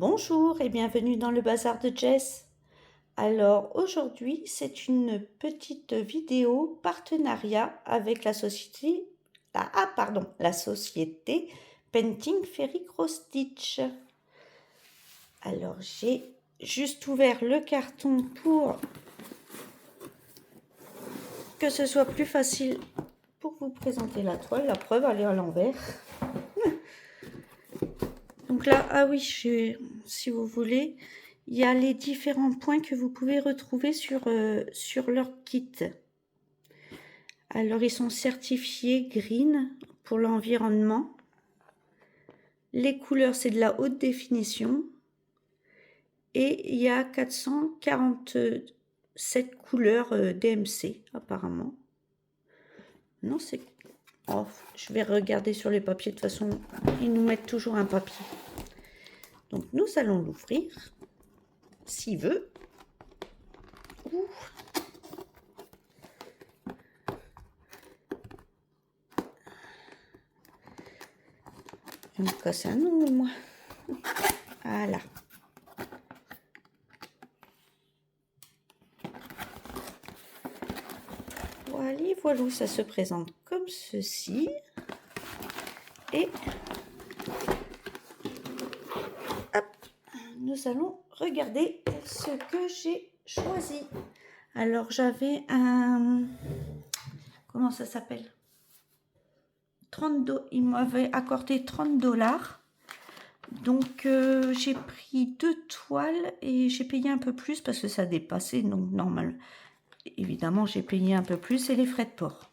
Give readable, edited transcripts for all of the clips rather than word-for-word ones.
Bonjour et bienvenue dans le bazar de Jess. Alors aujourd'hui, c'est une petite vidéo partenariat avec la société, la société Painting Fairy Cross Stitch. Alors j'ai juste ouvert le carton pour que ce soit plus facile pour vous présenter la toile. La preuve, elle est à l'envers. Donc là, ah oui, si vous voulez, il y a les différents points que vous pouvez retrouver sur leur kit. Alors, ils sont certifiés green pour l'environnement. Les couleurs, c'est de la haute définition. Et il y a 447 couleurs DMC, apparemment. Non, c'est... Oh, je vais regarder sur les papiers. De toute façon, ils nous mettent toujours un papier. Donc, nous allons l'ouvrir, s'il veut. Ouh. Je me casse un ongle, moi. Voilà. Voilà, ça se présente comme ceci. Et hop, nous allons regarder ce que j'ai choisi. Alors, j'avais un... Comment ça s'appelle ? Il m'avait accordé 30 $. Donc, j'ai pris 2 toiles et j'ai payé un peu plus parce que ça dépassait. Donc, normal. Évidemment, j'ai payé un peu plus et les frais de port.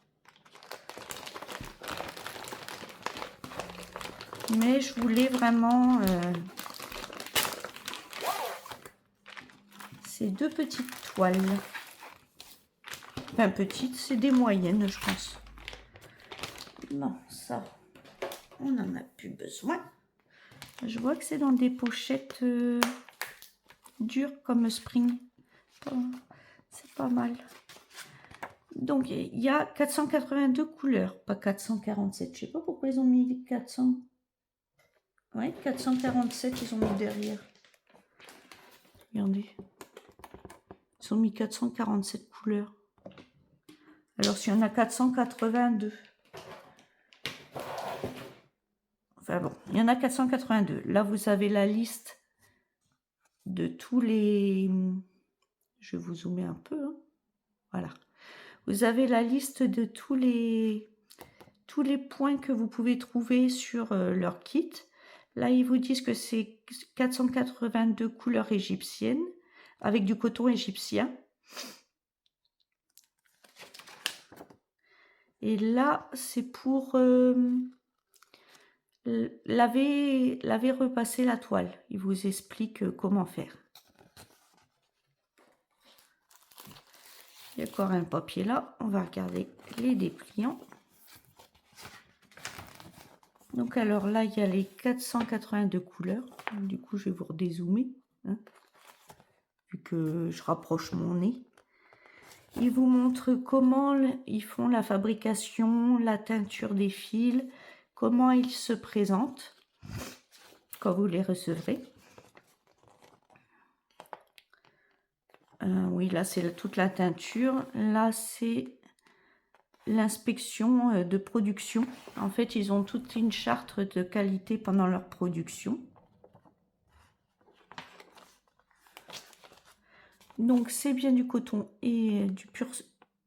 Mais je voulais vraiment ces 2 petites toiles. Enfin, petites, c'est des moyennes, je pense. Non, ça, on n'en a plus besoin. Je vois que c'est dans des pochettes dures comme spring. C'est pas mal. Donc, il y a 482 couleurs, pas 447. Je sais pas pourquoi ils ont mis 400. Ouais, 447, ils ont mis derrière. Regardez. Ils ont mis 447 couleurs. Alors, s'il y en a 482. Enfin bon, il y en a 482. Là, vous avez la liste de tous les... Je vais vous zoomer un peu. Hein. Voilà. Vous avez la liste de tous les points que vous pouvez trouver sur leur kit. Là, ils vous disent que c'est 482 couleurs égyptiennes avec du coton égyptien. Et là, c'est pour laver, repasser la toile. Il vous explique comment faire. Il y a encore un papier là. On va regarder les dépliants. Donc alors là, il y a les 482 couleurs. Du coup, je vais vous redézoomer. Hein, vu que je rapproche mon nez. Ils vous montrent comment ils font la fabrication, la teinture des fils, comment ils se présentent quand vous les recevrez. Oui, là, c'est toute la teinture. Là, c'est l'inspection de production. En fait, ils ont toute une charte de qualité pendant leur production. Donc, c'est bien du coton et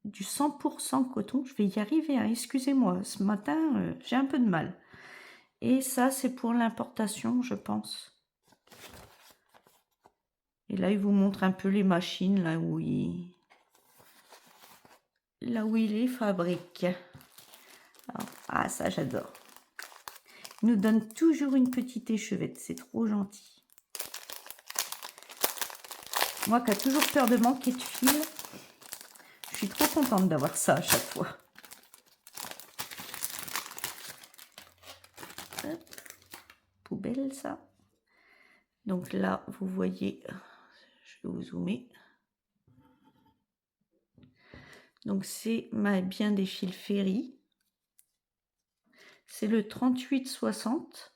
du 100% coton. Je vais y arriver, hein. Excusez-moi, ce matin, j'ai un peu de mal. Et ça, c'est pour l'importation, je pense. Et là, il vous montre un peu les machines, là où il les fabrique. Alors, ah, ça, j'adore. Il nous donne toujours une petite échevette, c'est trop gentil. Moi qui ai toujours peur de manquer de fil, je suis trop contente d'avoir ça à chaque fois. Hop. Poubelle, ça. Donc là, vous voyez, je vais vous zoomer. Donc c'est bien des fils Ferry. C'est le 3860.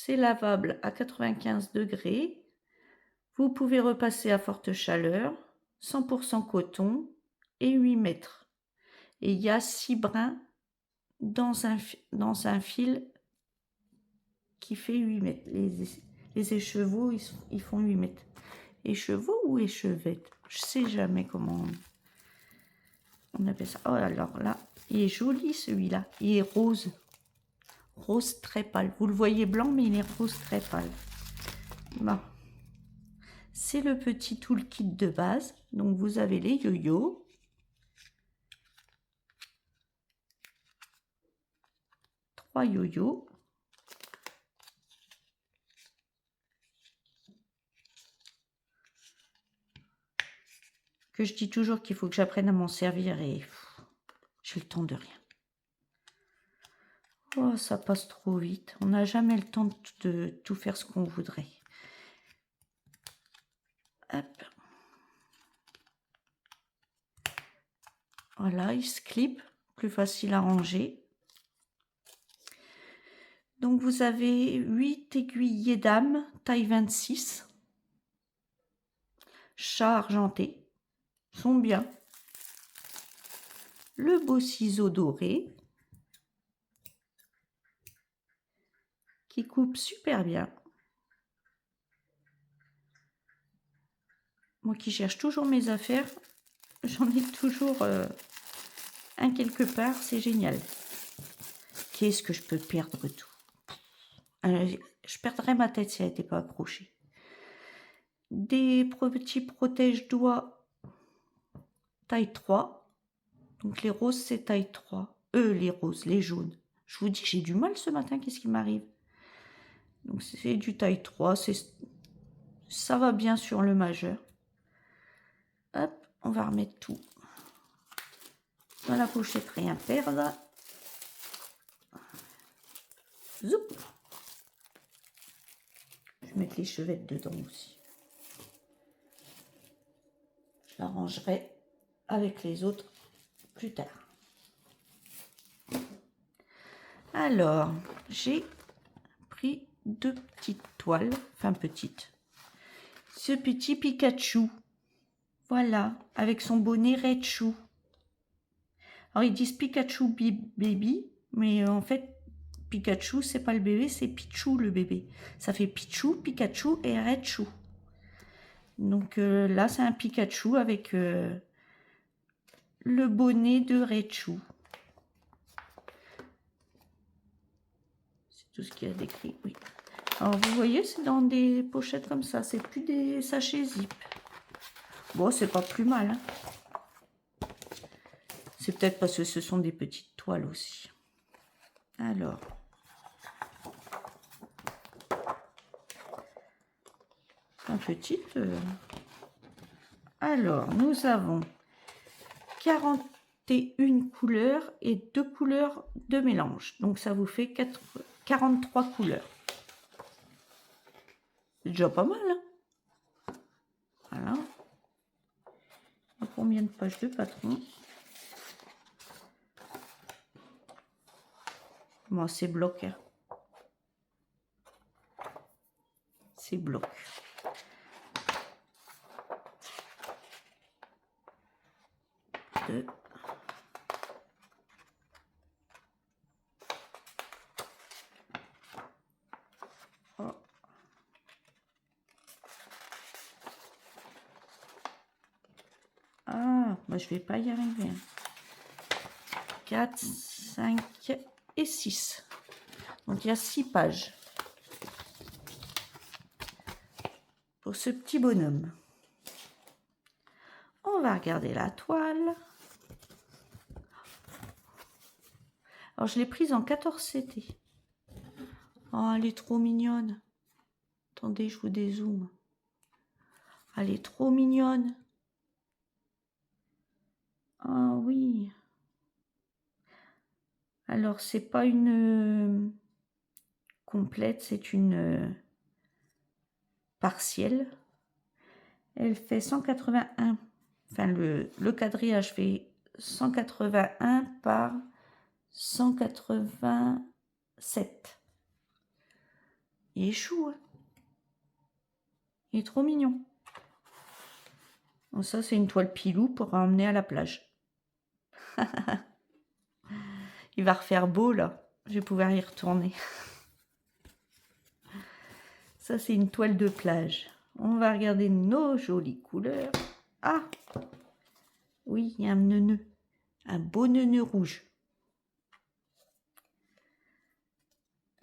C'est lavable à 95 degrés. Vous pouvez repasser à forte chaleur, 100% coton et 8 mètres. Et il y a 6 brins dans un fil qui fait 8 mètres. Les écheveaux, ils font 8 mètres. Écheveaux ou échevettes? Je sais jamais comment on appelle ça. Oh, alors là, il est joli celui-là. Il est rose. Rose très pâle. Vous le voyez blanc, mais il est rose très pâle. Bon. C'est le petit toolkit de base. Donc, vous avez les yo-yo. Trois yo-yo. Que je dis toujours qu'il faut que j'apprenne à m'en servir et j'ai le temps de rien. Oh, ça passe trop vite. On n'a jamais le temps de tout faire ce qu'on voudrait. Hop. Voilà, il se clip. Plus facile à ranger. Donc, vous avez 8 aiguillets dames, taille 26. Chat argenté. Sont bien. Le beau ciseau doré. Qui coupe super bien. Moi qui cherche toujours mes affaires, j'en ai toujours un quelque part, c'est génial. Qu'est-ce que je peux perdre tout? Je perdrais ma tête si elle n'était pas accrochée. Des petits protège-doigts taille 3. Donc les roses, c'est taille 3. Les roses, les jaunes. Je vous dis que j'ai du mal ce matin, qu'est-ce qui m'arrive? Donc c'est du taille 3, ça va bien sur le majeur. Hop, on va remettre tout dans la pochette, rien perdre. Zoup. Je vais mettre les chevettes dedans aussi. Je l'arrangerai avec les autres plus tard. Alors, j'ai pris 2 petites toiles, enfin petites. Ce petit Pikachu, voilà, avec son bonnet Red Chou. Alors ils disent Pikachu Baby, mais en fait Pikachu c'est pas le bébé, c'est Pichou le bébé. Ça fait Pichou, Pikachu et Red Chou. Donc là c'est un Pikachu avec le bonnet de Red Chou. C'est tout ce qu'il y a décrit, oui. Alors vous voyez, c'est dans des pochettes comme ça, c'est plus des sachets zip. Bon, c'est pas plus mal, hein. C'est peut-être parce que ce sont des petites toiles aussi. Alors, un petit. Alors, nous avons 41 couleurs et 2 couleurs de mélange. Donc, ça vous fait 43 couleurs. C'est déjà pas mal, hein? Voilà. Combien de pages de patron? Moi, c'est bloc. Hein. C'est bloc. Deux. Oh. Ah, bah, je vais pas y arriver. 4, 5 et 6. Donc, il y a 6 pages. Pour ce petit bonhomme. On va regarder la toile. Alors, je l'ai prise en 14 CT. Oh, elle est trop mignonne. Attendez, je vous dézoome. Elle est trop mignonne. Ah oui. Alors, c'est pas une complète, c'est une partielle. Elle fait 181. Enfin, le quadrillage fait 181 par 187. Il est chou, hein. Il est trop mignon. Bon, ça, c'est une toile pilou pour emmener à la plage. Il va refaire beau, là. Je vais pouvoir y retourner. Ça, c'est une toile de plage. On va regarder nos jolies couleurs. Ah! Oui, il y a un neuneu. Un beau neuneu rouge.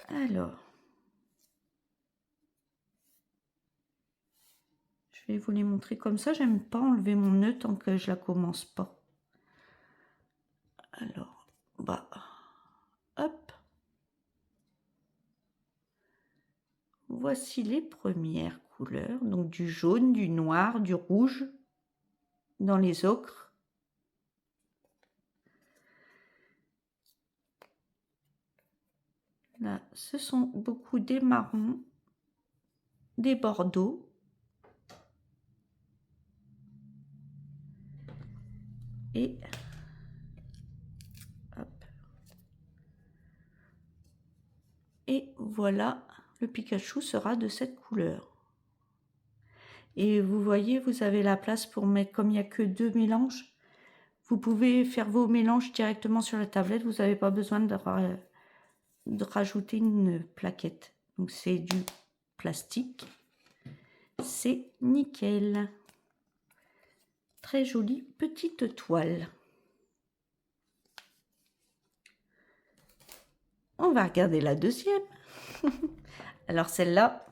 Alors. Je vais vous les montrer comme ça. J'aime pas enlever mon nœud tant que je la commence pas. Alors, bah, hop. Voici les premières couleurs. Donc du jaune, du noir, du rouge dans les ocres. Là, ce sont beaucoup des marrons, des bordeaux. Et hop. Et voilà, le Pikachu sera de cette couleur. Et vous voyez, vous avez la place pour mettre, comme il n'y a que 2 mélanges, vous pouvez faire vos mélanges directement sur la tablette. Vous n'avez pas besoin de rajouter une plaquette. Donc c'est du plastique. C'est nickel. Très jolie petite toile. On va regarder la deuxième. Alors celle-là,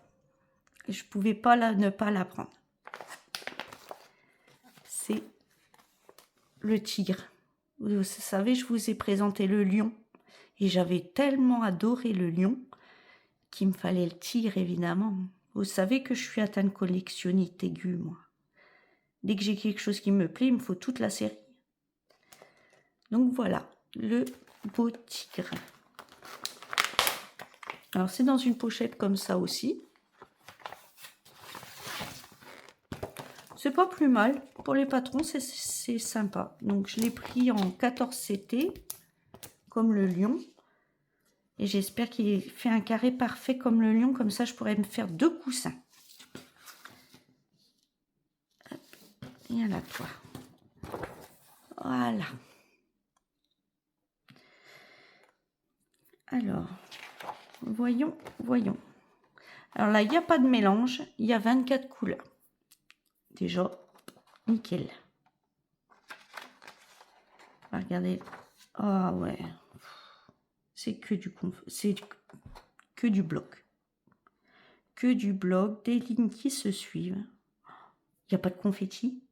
je ne pouvais pas ne pas la prendre. C'est le tigre. Vous savez, je vous ai présenté le lion. Et j'avais tellement adoré le lion qu'il me fallait le tigre, évidemment. Vous savez que je suis atteinte de collectionnite aiguë, moi. Dès que j'ai quelque chose qui me plaît, il me faut toute la série. Donc voilà, le beau tigre. Alors c'est dans une pochette comme ça aussi. C'est pas plus mal. Pour les patrons, c'est sympa. Donc je l'ai pris en 14 CT, comme le lion. Et j'espère qu'il fait un carré parfait comme le lion. Comme ça, je pourrais me faire 2 coussins. Hop. Et à la toi. Voilà. Alors, voyons. Alors là, il n'y a pas de mélange. Il y a 24 couleurs. Déjà, nickel. Regardez. Ah ouais. C'est que du bloc. Que du bloc, des lignes qui se suivent. Il n'y a pas de confetti.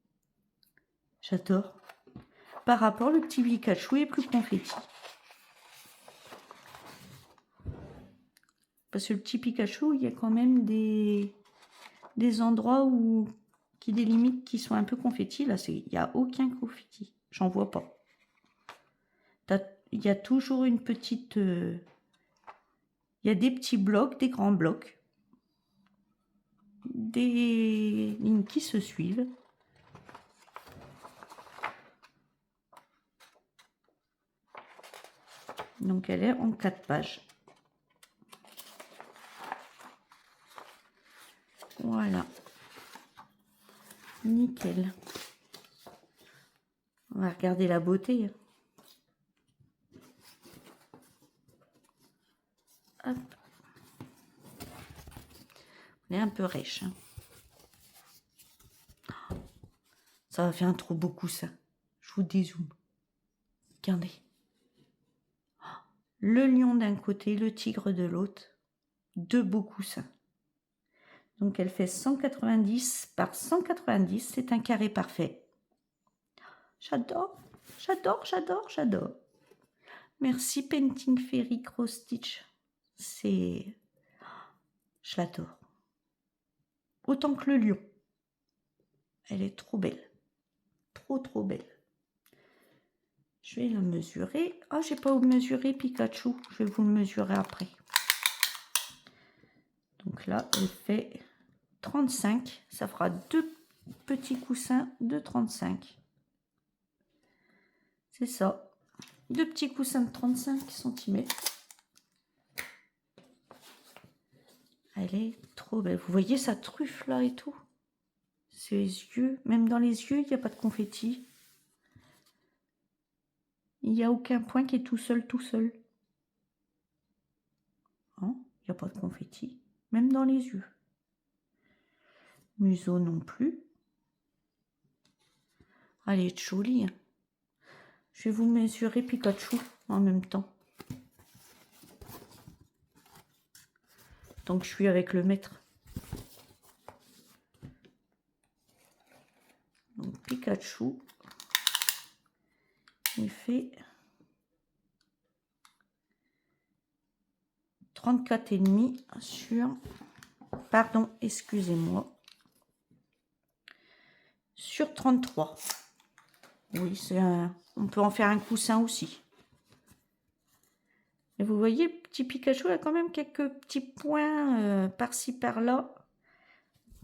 J'adore. Par rapport, le petit Pikachu est plus confetti. Parce que le petit Pikachu, il y a quand même des endroits qui délimitent qui sont un peu confetti. Là, il n'y a aucun confetti. J'en vois pas. Il y a toujours une petite... il y a des petits blocs, des grands blocs. Des lignes qui se suivent. Donc elle est en 4 pages. Voilà. Nickel. On va regarder la beauté. Hop. On est un peu rêche. Ça va faire un trop beau coussin. Je vous dézoome. Regardez. Le lion d'un côté, le tigre de l'autre. 2 beaux coussins. Donc elle fait 190 par 190. C'est un carré parfait. J'adore. Merci Painting Fairy Cross Stitch. Je l'adore. Autant que le lion. Elle est trop belle. Trop belle. Je vais la mesurer. Ah, j'ai pas mesuré Pikachu. Je vais vous le mesurer après. Donc là, elle fait 35. Ça fera 2 petits coussins de 35. C'est ça. 2 petits coussins de 35 cm. Elle est trop belle. Vous voyez sa truffe là et tout? Ses yeux, même dans les yeux, il n'y a pas de confetti. Il n'y a aucun point qui est tout seul, tout seul. Hein? Il n'y a pas de confetti, même dans les yeux. Museau non plus. Elle est jolie. Hein. Je vais vous mesurer Pikachu en même temps. Donc je suis avec le mètre. Donc Pikachu, il fait 34,5 sur, pardon, excusez-moi, sur 33. Oui, c'est on peut en faire un coussin aussi. Et vous voyez, le petit Pikachu a quand même quelques petits points par-ci par-là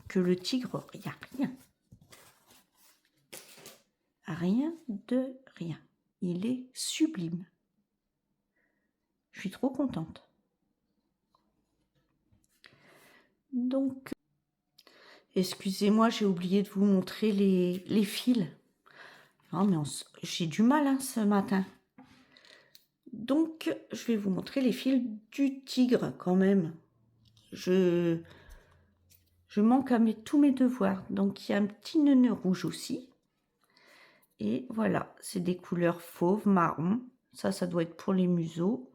que le tigre, il n'y a rien. Rien de rien. Il est sublime. Je suis trop contente. Donc, excusez-moi, j'ai oublié de vous montrer les fils. Non, mais j'ai du mal hein, ce matin. Donc, je vais vous montrer les fils du tigre quand même. Je manque à tous mes devoirs. Donc, il y a un petit nœud rouge aussi. Et voilà, c'est des couleurs fauve, marron. Ça doit être pour les museaux.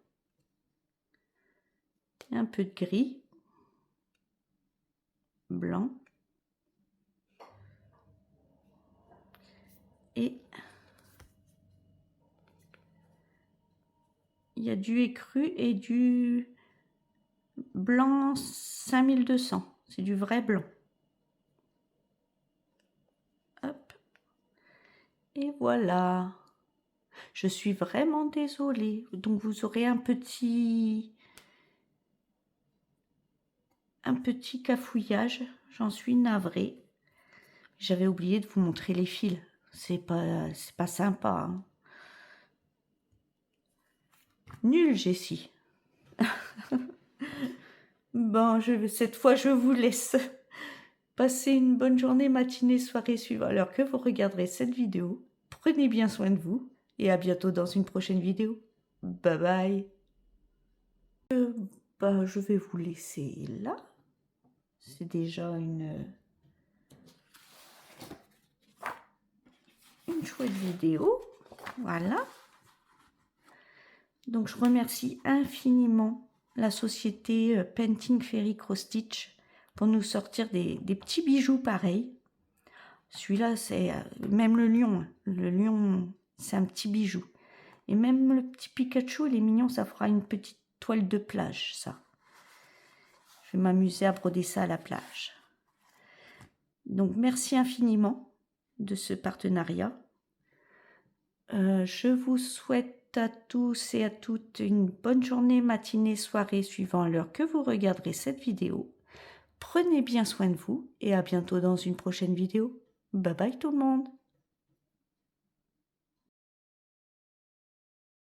Un peu de gris. Blanc. Et il y a du écru et du blanc 5200. C'est du vrai blanc. Hop. Et voilà. Je suis vraiment désolée. Donc vous aurez un petit cafouillage. J'en suis navrée. J'avais oublié de vous montrer les fils. C'est pas sympa. Hein. Nul, Jessie. Bon, cette fois, je vous laisse. Passez une bonne journée, matinée, soirée suivant l'heure que vous regarderez cette vidéo. Prenez bien soin de vous et à bientôt dans une prochaine vidéo. Bye bye. Je vais vous laisser là. C'est déjà une chouette vidéo. Voilà. Donc je remercie infiniment la société Painting Fairy Cross Stitch pour nous sortir des petits bijoux pareils. Celui-là, c'est même le lion. Le lion, c'est un petit bijou. Et même le petit Pikachu, il est mignon, ça fera une petite toile de plage, ça. Je vais m'amuser à broder ça à la plage. Donc, merci infiniment de ce partenariat. Je vous souhaite à tous et à toutes une bonne journée, matinée, soirée, suivant l'heure que vous regarderez cette vidéo. Prenez bien soin de vous et à bientôt dans une prochaine vidéo. Bye bye tout le monde.